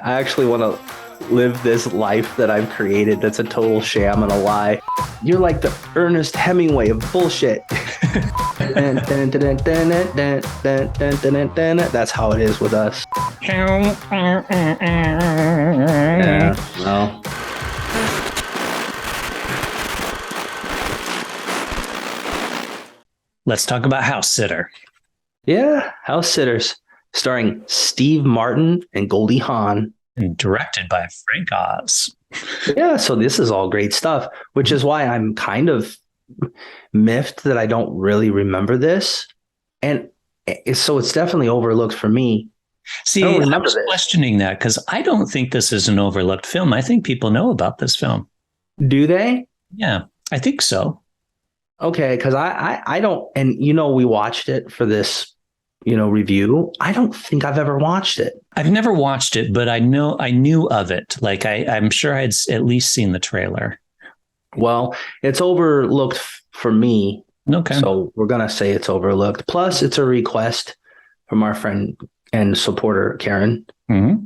I actually want to live this life that I've created that's a total sham and a lie. You're like the Ernest Hemingway of bullshit. That's how it is with us. Yeah, well. Let's talk about HouseSitter. Yeah, HouseSitters, starring Steve Martin and Goldie Hawn. And directed by Frank Oz. Yeah, so this is all great stuff, which is why I'm kind of miffed that I don't really remember this. And so it's definitely overlooked for me. See, I was questioning that because I don't think this is an overlooked film. I think people know about this film. Do they? Yeah, I think so. Okay, because I don't, and we watched it for this, review. I don't think I've ever watched it. I've never watched it, but I knew of it. Like I'm sure I'd at least seen the trailer. Well, it's overlooked for me. Okay. So we're going to say it's overlooked. Plus, it's a request from our friend and supporter, Karen. Mm-hmm.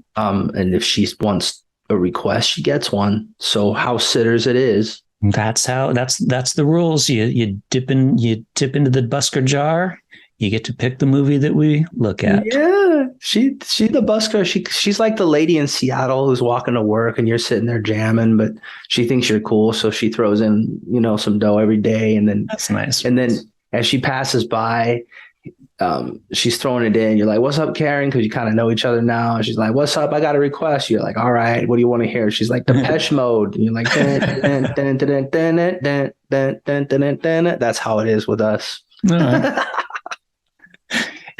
And if she wants a request, she gets one. So HouseSitters it is. That's the rules. You dip into the busker jar. You get to pick the movie that we look at. Yeah, she's the busker. She's like the lady in Seattle who's walking to work and you're sitting there jamming, but she thinks you're cool, so she throws in some dough every day, and then that's nice. And then as she passes by, she's throwing it in. You're like, "What's up, Karen?" Because you kind of know each other now. And she's like, "What's up? I got a request." You're like, "All right, what do you want to hear?" She's like, "Depeche Mode." And you're like, that's how it is with us.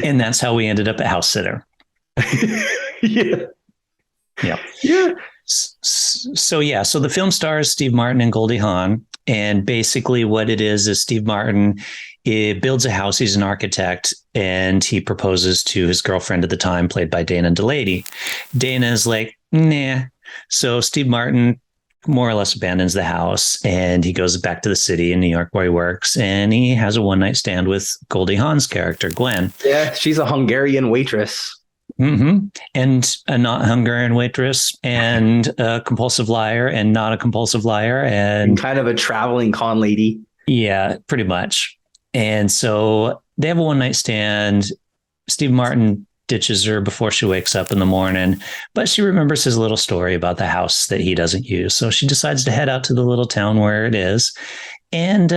And that's how we ended up at HouseSitter. Yeah. So the film stars Steve Martin and Goldie Hawn. And basically what it is Steve Martin builds a house. He's an architect, and he proposes to his girlfriend at the time, played by Dana Delady. Dana is like, nah. So Steve Martin more or less abandons the house, and he goes back to the city in New York where he works, and he has a one-night stand with Goldie Hawn's character, Gwen. Yeah, she's a Hungarian waitress. Mm-hmm. And a not Hungarian waitress, and a compulsive liar, and not a compulsive liar, and kind of a traveling con lady. Yeah, pretty much. And so they have a one-night stand. Steve Martin ditches her before she wakes up in the morning, but she remembers his little story about the house that he doesn't use. So she decides to head out to the little town where it is and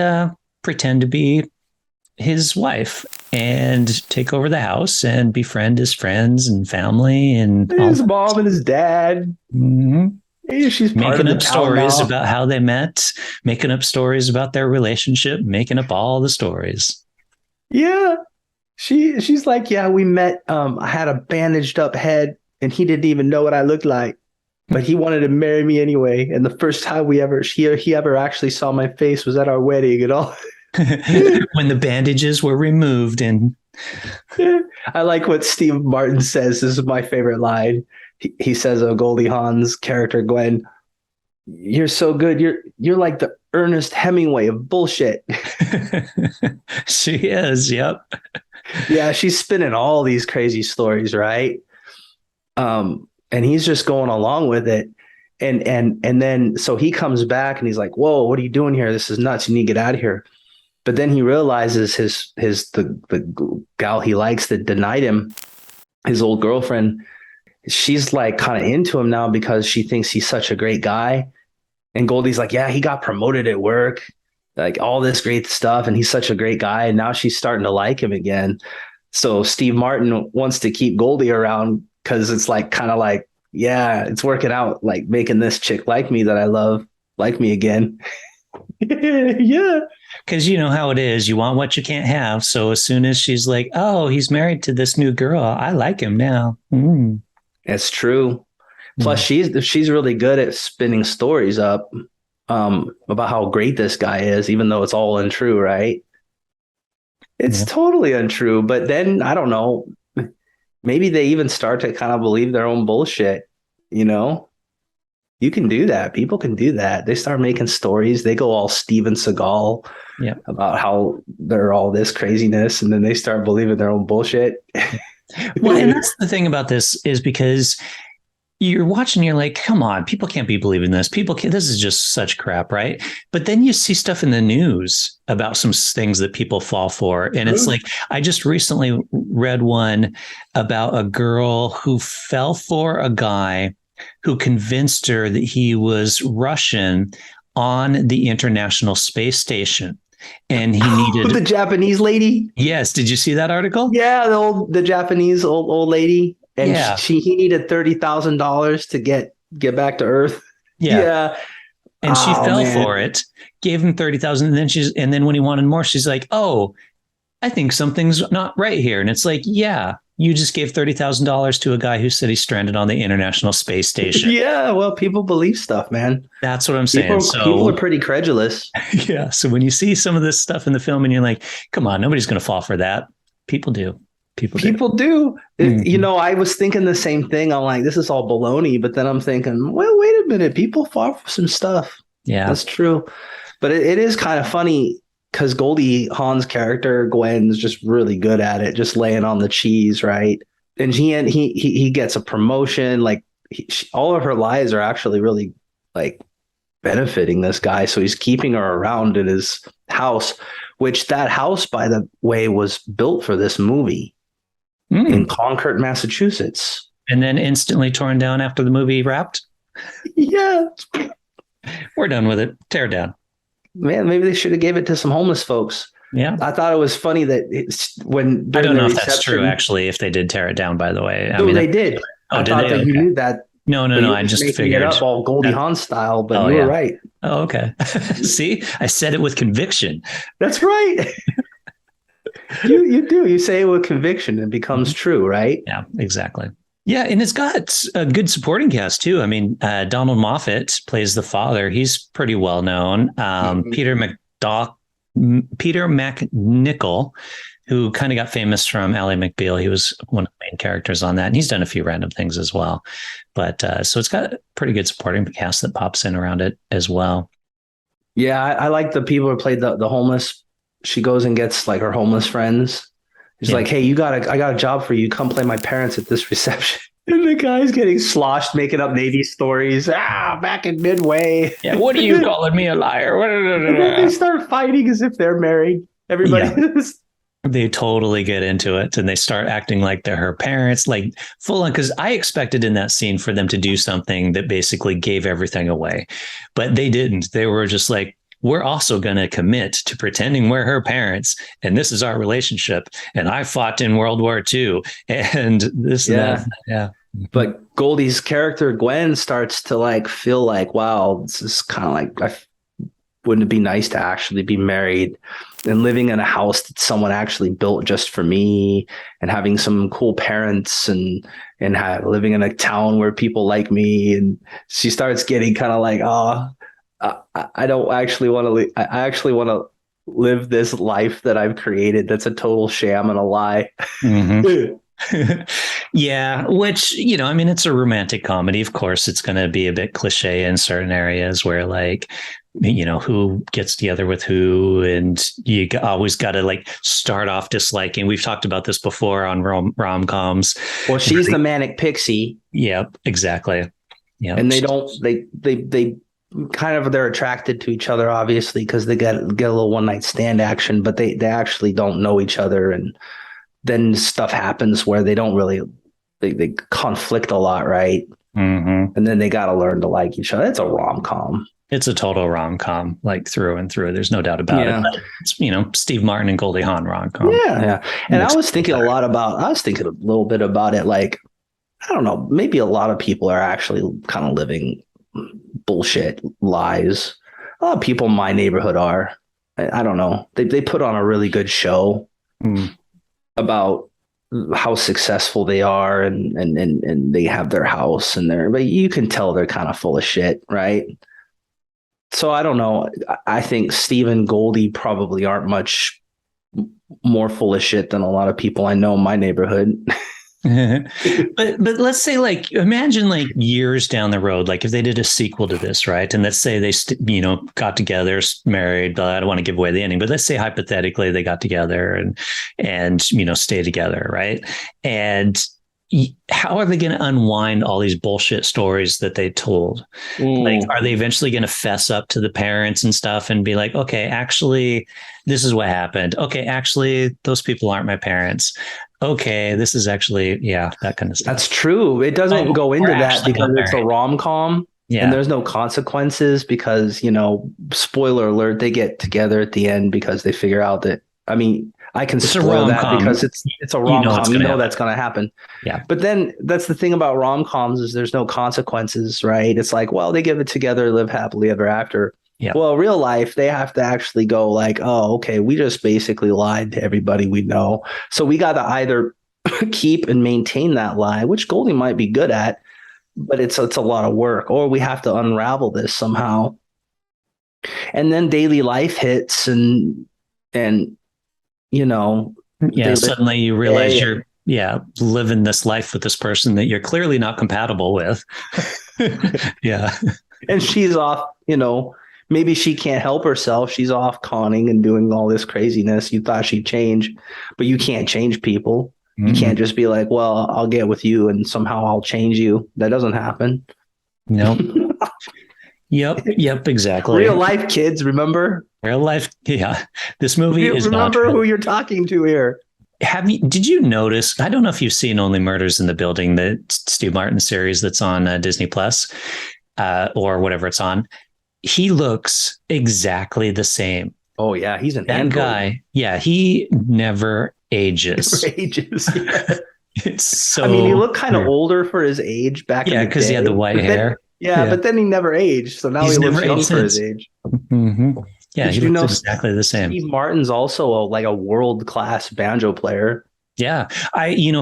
pretend to be his wife and take over the house and befriend his friends and family and his mom and his dad. Mm-hmm. Hey, she's making up stories about how they met, making up stories about their relationship, making up all the stories. Yeah. She's like, yeah, we met. I had a bandaged up head and he didn't even know what I looked like, but he wanted to marry me anyway. And the first time he ever actually saw my face was at our wedding and all. When the bandages were removed. And I like what Steve Martin says. This is my favorite line. He says of Goldie Hawn's character, Gwen, "You're so good. You're like the Ernest Hemingway of bullshit." She is. Yep. Yeah, she's spinning all these crazy stories, right? And he's just going along with it. And then so he comes back and he's like, "Whoa, what are you doing here? This is nuts. You need to get out of here." But then he realizes the gal he likes that denied him, his old girlfriend, she's like kind of into him now because she thinks he's such a great guy. And Goldie's like, yeah, he got promoted at work, like all this great stuff. And he's such a great guy. And now she's starting to like him again. So Steve Martin wants to keep Goldie around because it's like kind of like, yeah, it's working out, like making this chick like me that I love, like me again. Yeah. Because you know how it is. You want what you can't have. So as soon as she's like, oh, he's married to this new girl, I like him now. Mm. It's true. Plus, she's really good at spinning stories up about how great this guy is, even though it's all untrue, right? It's totally untrue. But then, I don't know, maybe they even start to kind of believe their own bullshit, You can do that. People can do that. They start making stories. They go all Steven Seagal about how they're all this craziness, and then they start believing their own bullshit. Well, and that's the thing about this is because you're watching, you're like, come on, people can't be believing this. People can't, this is just such crap, right? But then you see stuff in the news about some things that people fall for. And it's like, I just recently read one about a girl who fell for a guy who convinced her that he was Russian on the International Space Station. And he needed the Japanese lady. Yes. Did you see that article? Yeah, the Japanese old lady. And Yeah. he needed $30,000 to get back to Earth. Yeah. Yeah. And she fell for it, gave him 30,000. And then when he wanted more, she's like, oh, I think something's not right here. And it's like, yeah, you just gave $30,000 to a guy who said he's stranded on the International Space Station. Yeah. Well, people believe stuff, man. That's what I'm saying. People are pretty credulous. Yeah. So when you see some of this stuff in the film and you're like, come on, nobody's going to fall for that. People do. People do. Mm-hmm. You know, I was thinking the same thing. I'm like, this is all baloney. But then I'm thinking, well, wait a minute. People fall for some stuff. Yeah, that's true. But it is kind of funny because Goldie Hawn's character, Gwen's just really good at it, just laying on the cheese, right? And he gets a promotion. Like all of her lies are actually really like benefiting this guy. So he's keeping her around in his house, which that house, by the way, was built for this movie. In Concord, Massachusetts. And then instantly torn down after the movie wrapped? Yeah. We're done with it. Tear it down. Man, maybe they should have gave it to some homeless folks. Yeah. I thought it was funny that I don't know if that's true, actually, if they did tear it down, by the way. They did. Oh, did they? Okay. You knew that. No. I just figured it up all Goldie Hawn style, but you were right. Oh, okay. See, I said it with conviction. That's right. You do. You say it with conviction and it becomes true, right? Yeah, exactly. Yeah, and it's got a good supporting cast too. I mean, Donald Moffat plays the father. He's pretty well known. Peter McNichol, who kind of got famous from Ally McBeal. He was one of the main characters on that, and he's done a few random things as well. But so it's got a pretty good supporting cast that pops in around it as well. Yeah, I like the people who played the homeless. She goes and gets like her homeless friends. He's like, hey, I got a job for you. Come play my parents at this reception. And the guy's getting sloshed, making up Navy stories. Back in Midway. Yeah, what are you calling me a liar? And then they start fighting as if they're married. Everybody is. They totally get into it and they start acting like they're her parents, like full on. Because I expected in that scene for them to do something that basically gave everything away, but they didn't. They were just like, we're also going to commit to pretending we're her parents. And this is our relationship. And I fought in World War II. And this and that. Yeah. But Goldie's character, Gwen, starts to like feel like, wow, this is kind of like, wouldn't it be nice to actually be married and living in a house that someone actually built just for me and having some cool parents and living in a town where people like me. And she starts getting kind of like, I don't actually want to. I actually want to live this life that I've created. That's a total sham and a lie. Mm-hmm. Yeah, which, I mean, it's a romantic comedy. Of course, it's going to be a bit cliche in certain areas where like, who gets together with who, and you always got to like start off disliking. We've talked about this before on rom-coms. Well, she's the manic pixie. Yep, exactly. Yeah, and they kind of, they're attracted to each other, obviously, because they get a little one night stand action, but they actually don't know each other. And then stuff happens where they don't really, they conflict a lot. Right. Mm-hmm. And then they got to learn to like each other. It's a rom-com. It's a total rom-com, like through and through. There's no doubt about it. But it's, Steve Martin and Goldie Hawn rom-com. Yeah. And I was thinking a little bit about it. Like, I don't know, maybe a lot of people are actually kind of living bullshit lies. A lot of people in my neighborhood are. I don't know. They put on a really good show about how successful they are and they have their house but you can tell they're kind of full of shit, right? So I don't know. I think Steve and Goldie probably aren't much more full of shit than a lot of people I know in my neighborhood. but let's say, like, imagine like years down the road, like if they did a sequel to this, right? And let's say they got together, married, but I don't want to give away the ending, but let's say hypothetically they got together and stay together, right? And how are they going to unwind all these bullshit stories that they told? Like, Mm. are they eventually going to fess up to the parents and stuff and be like, okay, actually, this is what happened. Okay, actually, those people aren't my parents. Okay, this is actually, yeah, that kind of That's stuff. true. It doesn't Oh, go we're into that actually because not it's a married. rom-com and Yeah. there's no consequences because, spoiler alert, they get together at the end because they figure out that, I mean, I can It's a spoil rom that because com. it's a You know what's rom-com. You going to know happen. that's going to happen. Yeah. But then that's the thing about rom-coms is there's no consequences, right? It's like, well, they give it together, live happily ever after. Yeah. Well, real life, they have to actually go like, oh, okay, we just basically lied to everybody we know. So we got to either keep and maintain that lie, which Goldie might be good at, but it's a lot of work, or we have to unravel this somehow. And then daily life hits and Yeah. they live Suddenly you realize day. you're, yeah, living this life with this person that you're clearly not compatible with. Yeah. And she's off, maybe she can't help herself. She's off conning and doing all this craziness. You thought she'd change, but you can't change people. You Mm-mm. can't just be like, well, I'll get with you and somehow I'll change you. That doesn't happen. Nope. Yep. Yep. Real Exactly. life kids, remember? Real life. Yeah. This movie is not Remember who real. you're talking to here. Did you notice? I don't know if you've seen Only Murders in the Building, the Steve Martin series that's on Disney Plus, or whatever it's on. He looks exactly the same. Oh yeah, he's an That android. guy, yeah, he never For ages. ages. Yeah. It's I mean, he so looked kind of weird. older for his age back in Yeah, the because he had the day. white But then, hair. yeah, Yeah, but then he never aged. So now he he's looks never aged young for his since. age. Hmm. Yeah, Did he you looks know exactly the same. Steve Martin's also like a world class banjo player? Yeah.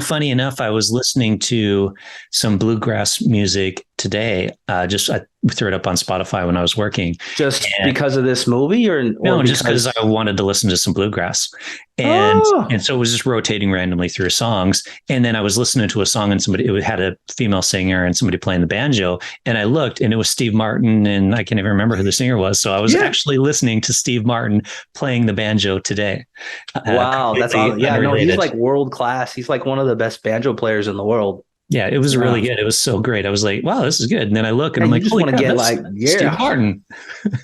Funny enough, I was listening to some bluegrass music today. I threw it up on Spotify when I was working. Just And because of this movie, or no, just because because? I wanted to listen to some bluegrass. And Oh, and so it was just rotating randomly through songs. And then I was listening to a song and it had a female singer and somebody playing the banjo. And I looked and it was Steve Martin and I can't even remember who the singer was. So I was yeah. actually listening to Steve Martin playing the banjo today. Wow, that's Completely awesome. Yeah, no, he's unrelated. like world class. He's like one of the best banjo players in the world. Yeah, it was really Yeah. good. It was so great. I was like, wow, this is good. And then I look and Yeah, I'm you like, just holy want to crap, get that's like, Steve yeah, Martin.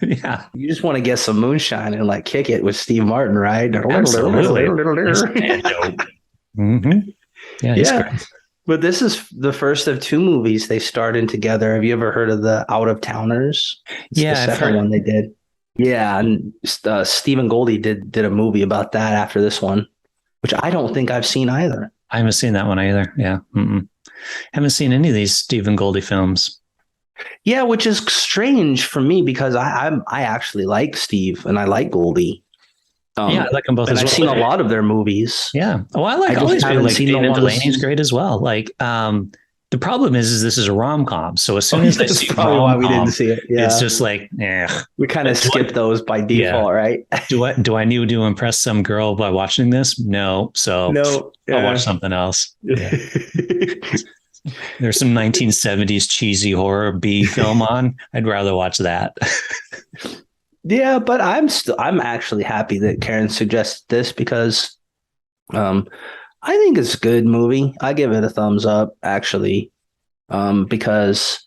Yeah, you just want to get some moonshine and like kick it with Steve Martin, right? absolutely. Nice banjo. Mm-hmm. Yeah, he's Yeah. great. But this is the first of two movies they starred in together. Have you ever heard of the Out of Towners? It's the Yeah, I've second heard. one they did. Yeah, and Stephen Goldie did a movie about that after this one, which I don't think I've seen either. I haven't seen that one either. Yeah. Mm-mm. Haven't seen any of these Stephen Goldie films. Yeah, which is strange for me because I actually like Steve and I like Goldie. Yeah, I like them both And as I've well. seen a lot of their movies. Yeah. Oh, I I like all just these people. haven't Like seen the David ones. Delaney's great as well. The problem is this is a rom com. So as Oh, soon as I that's see probably why rom we didn't com, see it. it's Yeah, just like, eh. we kind of skip those by Yeah. default, right? Do I need to impress some girl by watching this? No. So No, I'll watch yeah. something else. Yeah. There's some 1970s cheesy horror B film on. I'd rather watch that. Yeah, but I'm actually happy that Karen suggested this because um I think it's a good movie. I give it a thumbs up actually. Because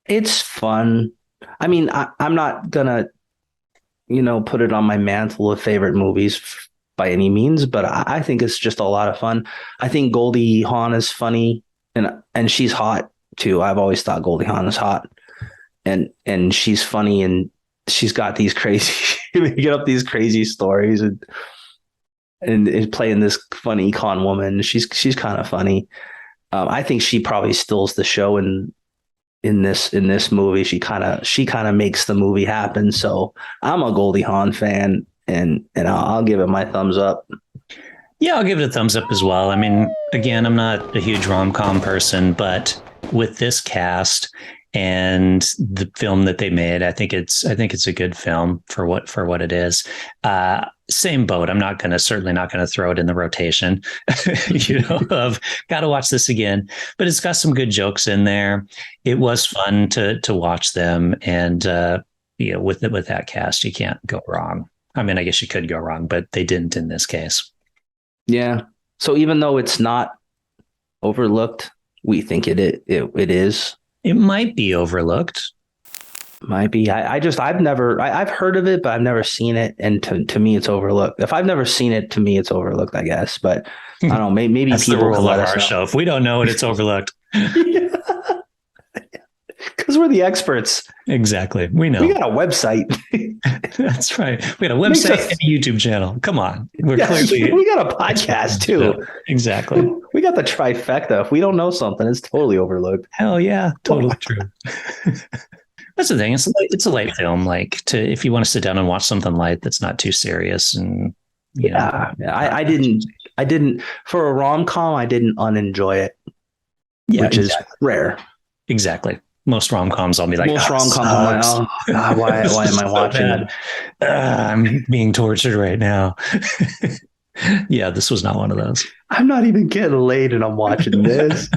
it's fun. I mean, I'm not gonna, put it on my mantle of favorite movies by any means, but I think it's just a lot of fun. I think Goldie Hawn is funny and she's hot too. I've always thought Goldie Hawn is hot and she's funny and she's got these crazy get up these crazy stories and is playing this funny con woman. She's kind of funny. I think she probably steals the show in this movie. She kind of makes the movie happen. So I'm a Goldie Hawn fan, and I'll give it my thumbs up. Yeah, I'll give it a thumbs up as well. I mean, again, I'm not a huge rom com person, but with this cast and the film that they made, I think it's a good film for what it is. Same boat. Certainly not gonna throw it in the rotation, of gotta watch this again. But it's got some good jokes in there. It was fun to watch them, and with that cast, you can't go wrong. I mean, I guess you could go wrong, but they didn't in this case. Yeah. So even though it's not overlooked? We think it is. It might be overlooked. Might be. I've heard of it, but I've never seen it. And to me, it's overlooked. If I've never seen it, to me, it's overlooked, I guess. But I don't know. Maybe That's people the rule will let of us our know. show. If we don't know it, it's overlooked. Because we're the experts. Exactly. We know. We got a website. That's right. We got a website and a YouTube channel. Come on. We got a podcast too. Exactly. We got the trifecta. If we don't know something, it's totally overlooked. Hell yeah. Totally true. That's the thing. It's a light film. Like if you want to sit down and watch something light that's not too serious, and I didn't for a rom-com. I didn't unenjoy it, which is rare. Exactly. Most rom-coms, I'll be like, most rom-coms, I'm like, oh God, why am I watching it? I'm being tortured right now. Yeah, this was not one of those. I'm not even getting laid and I'm watching this.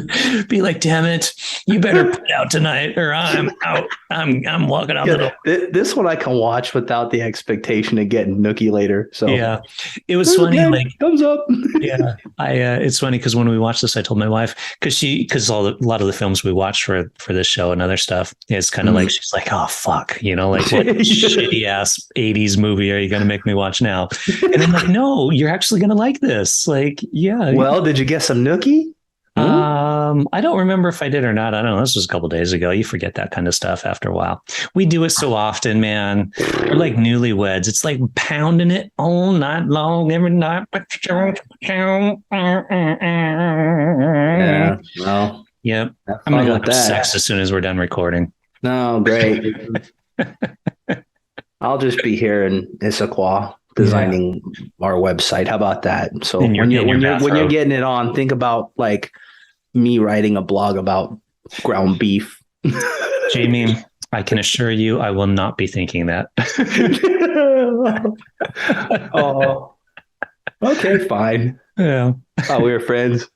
Be like, damn it, you better put out tonight or I'm out. I'm walking out the door. This one I can watch without the expectation of getting nookie later. So yeah, it was funny. Okay, like thumbs up. Yeah, it's funny because when we watched this, I told my wife because a lot of the films we watched for this show and other stuff, it's kind of like she's like, oh fuck, like what shitty ass 80s movie are you going to make me watch now? And I'm like, no, you're actually going to like this. Like, yeah. Well, did you get some nookie? I don't remember if I did or not. I don't know. This was a couple days ago. You forget that kind of stuff after a while. We do it so often, man. We're like newlyweds. It's like pounding it all night long, every night. Yeah. Well. Yep. I'm gonna go have sex as soon as we're done recording. No, great. I'll just be here in Issaquah designing our website. How about that? So when you're getting it on, think about like me writing a blog about ground beef. Jamie, I can assure you I will not be thinking that. Oh, okay, fine. Yeah. Oh, we were friends.